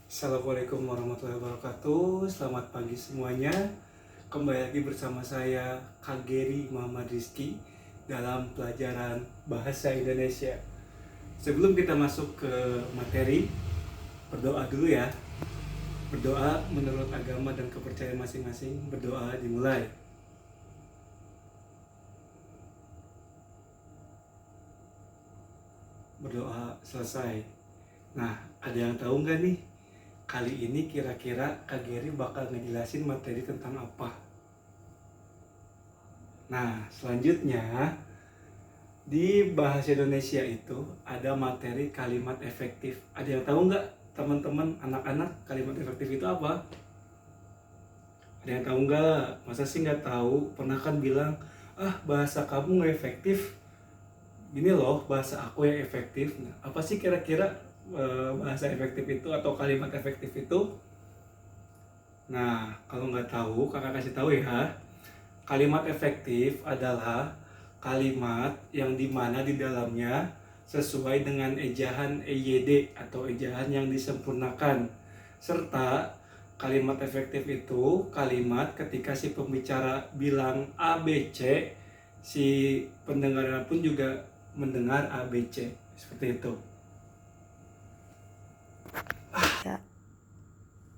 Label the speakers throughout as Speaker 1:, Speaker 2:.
Speaker 1: Assalamualaikum warahmatullahi wabarakatuh. Selamat pagi semuanya. Kembali lagi bersama saya Kak Geri Muhammad Rizky dalam pelajaran Bahasa Indonesia. Sebelum kita masuk ke materi, berdoa dulu ya. Berdoa menurut agama dan kepercayaan masing-masing. Berdoa dimulai. Berdoa selesai. Nah, ada yang tahu nggak nih? Kali ini kira-kira Kak Geri bakal ngejelasin materi tentang apa? Nah, selanjutnya di bahasa Indonesia itu ada materi kalimat efektif. Ada yang tahu nggak teman-teman anak-anak kalimat efektif itu apa? Ada yang tahu nggak? Masa sih nggak tahu? Pernah kan bilang, bahasa kamu nggak efektif. Gini loh bahasa aku yang efektif. Nah, apa sih kira-kira bahasa efektif itu atau kalimat efektif itu? Nah, kalau nggak tahu, kakak kasih tahu ya. Kalimat efektif adalah kalimat yang dimana di dalamnya sesuai dengan ejaan EYD atau ejaan yang disempurnakan. Serta kalimat efektif itu kalimat ketika si pembicara bilang ABC, si pendengarnya pun juga mendengar ABC. Seperti itu.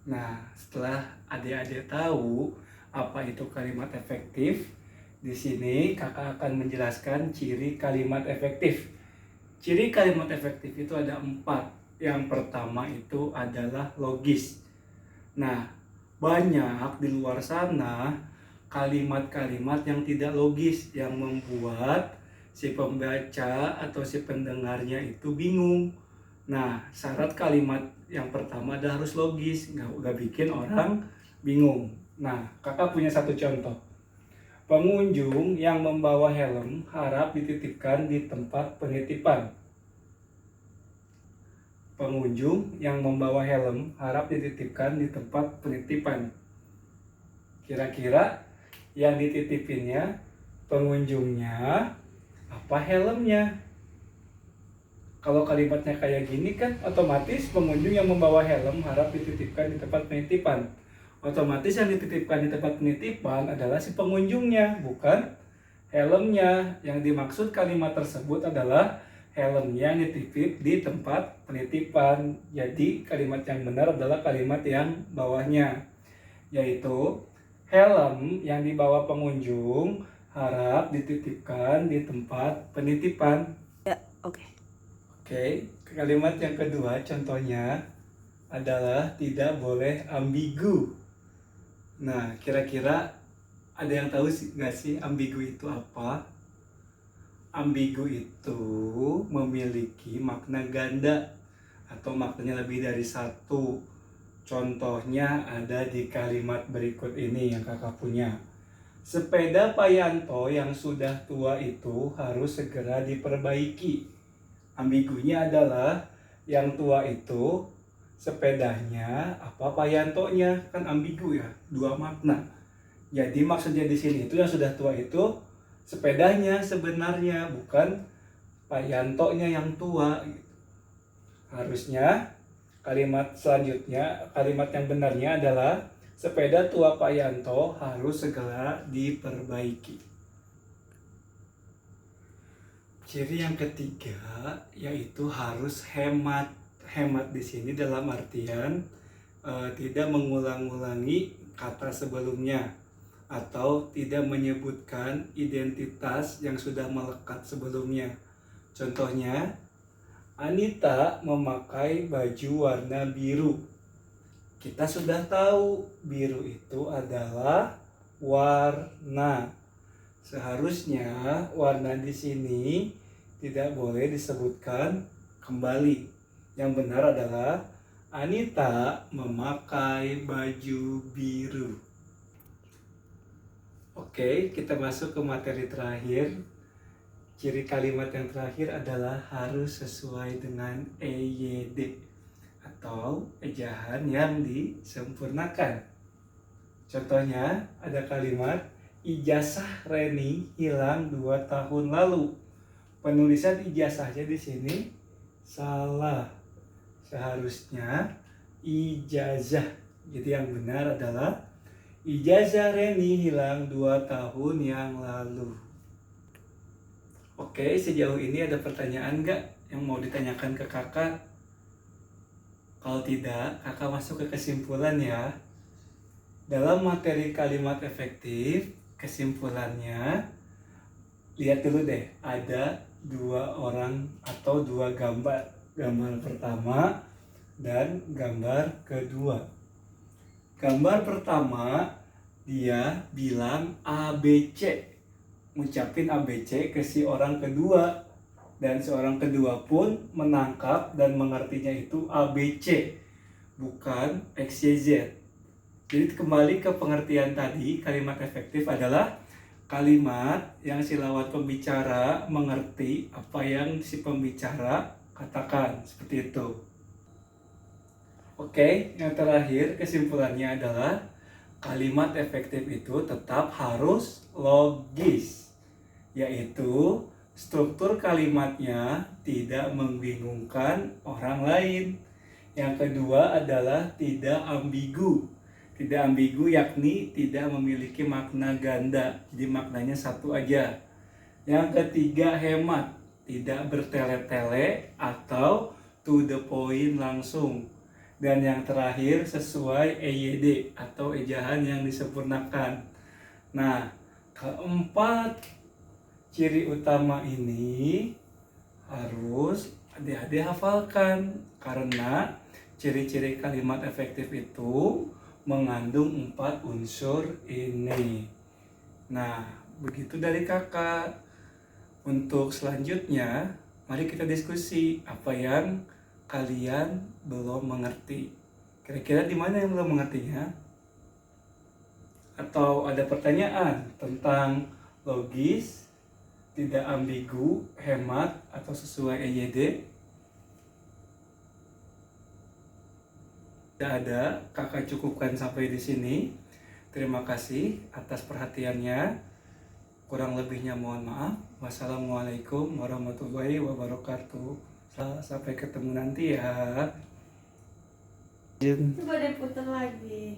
Speaker 1: Nah, setelah adik-adik tahu apa itu kalimat efektif, di sini kakak akan menjelaskan ciri kalimat efektif. Ciri kalimat efektif itu ada 4. Yang pertama itu adalah logis. Nah, banyak di luar sana kalimat-kalimat yang tidak logis yang membuat si pembaca atau si pendengarnya itu bingung. Nah, syarat kalimat yang pertama adalah harus logis, nggak bikin orang bingung. Nah, kakak punya satu contoh. Pengunjung yang membawa helm harap dititipkan di tempat penitipan. Pengunjung yang membawa helm harap dititipkan di tempat penitipan. Kira-kira yang dititipinnya pengunjungnya apa helmnya? Kalau kalimatnya kayak gini kan otomatis pengunjung yang membawa helm harap dititipkan di tempat penitipan. Otomatis yang dititipkan di tempat penitipan adalah si pengunjungnya, bukan helmnya. Yang dimaksud kalimat tersebut adalah helmnya yang dititip di tempat penitipan. Jadi kalimat yang benar adalah kalimat yang bawahnya, yaitu helm yang dibawa pengunjung harap dititipkan di tempat penitipan.
Speaker 2: Ya, oke.
Speaker 1: Oke, kalimat yang kedua contohnya adalah tidak boleh ambigu. Nah, kira-kira ada yang tahu nggak sih ambigu itu apa? Ambigu itu memiliki makna ganda atau maknanya lebih dari satu. Contohnya ada di kalimat berikut ini yang kakak punya. Sepeda Payanto yang sudah tua itu harus segera diperbaiki. Ambigunya adalah yang tua itu sepedanya apa Payantonya, kan ambigu ya, dua makna. Jadi maksudnya di sini itu yang sudah tua itu sepedanya sebenarnya, bukan Payantonya yang tua. Harusnya kalimat selanjutnya, kalimat yang benarnya adalah sepeda tua Payanto harus segera diperbaiki. Ciri yang ketiga yaitu harus hemat. Hemat di sini dalam artian tidak mengulang-ulangi kata sebelumnya atau tidak menyebutkan identitas yang sudah melekat sebelumnya. Contohnya, Anita memakai baju warna biru. Kita sudah tahu biru itu adalah warna. Seharusnya warna di sini tidak boleh disebutkan kembali. Yang benar adalah Anita memakai baju biru. Oke, kita masuk ke materi terakhir. Ciri kalimat yang terakhir adalah harus sesuai dengan EYD atau ejaan yang disempurnakan. Contohnya ada kalimat ijazah Reni hilang 2 tahun lalu. Penulisan ijazahnya di sini salah. Seharusnya ijazah. Jadi yang benar adalah ijazah Reni hilang 2 tahun yang lalu. Oke, sejauh ini ada pertanyaan nggak yang mau ditanyakan ke kakak? Kalau tidak, kakak masuk ke kesimpulan ya. Dalam materi kalimat efektif, kesimpulannya, lihat dulu deh, ada 2 orang atau 2 gambar. Gambar pertama dan gambar kedua. Gambar pertama, dia bilang ABC, ngucapin ABC ke si orang kedua, dan si orang kedua pun menangkap dan mengertinya itu ABC, bukan XYZ. Jadi kembali ke pengertian tadi, kalimat efektif adalah kalimat yang si lawan pembicara mengerti apa yang si pembicara katakan, seperti itu. Oke, yang terakhir kesimpulannya adalah kalimat efektif itu tetap harus logis, yaitu struktur kalimatnya tidak membingungkan orang lain. Yang kedua adalah tidak ambigu. Tidak ambigu yakni tidak memiliki makna ganda, jadi maknanya satu aja. Yang ketiga hemat, tidak bertele-tele atau to the point langsung. Dan yang terakhir sesuai EYD atau ejahan yang disempurnakan. Nah, keempat ciri utama ini harus adik-adik hafalkan, karena ciri-ciri kalimat efektif itu mengandung 4 unsur ini. Nah, begitu dari kakak. Untuk selanjutnya, mari kita diskusi apa yang kalian belum mengerti. Kira-kira di mana yang belum mengertinya? Atau ada pertanyaan tentang logis, tidak ambigu, hemat, atau sesuai EYD? Tidak ada, kakak cukupkan sampai di sini. Terima kasih atas perhatiannya. Kurang lebihnya mohon maaf. Wassalamualaikum warahmatullahi wabarakatuh. Sampai ketemu nanti ya.
Speaker 2: Coba deh putar lagi.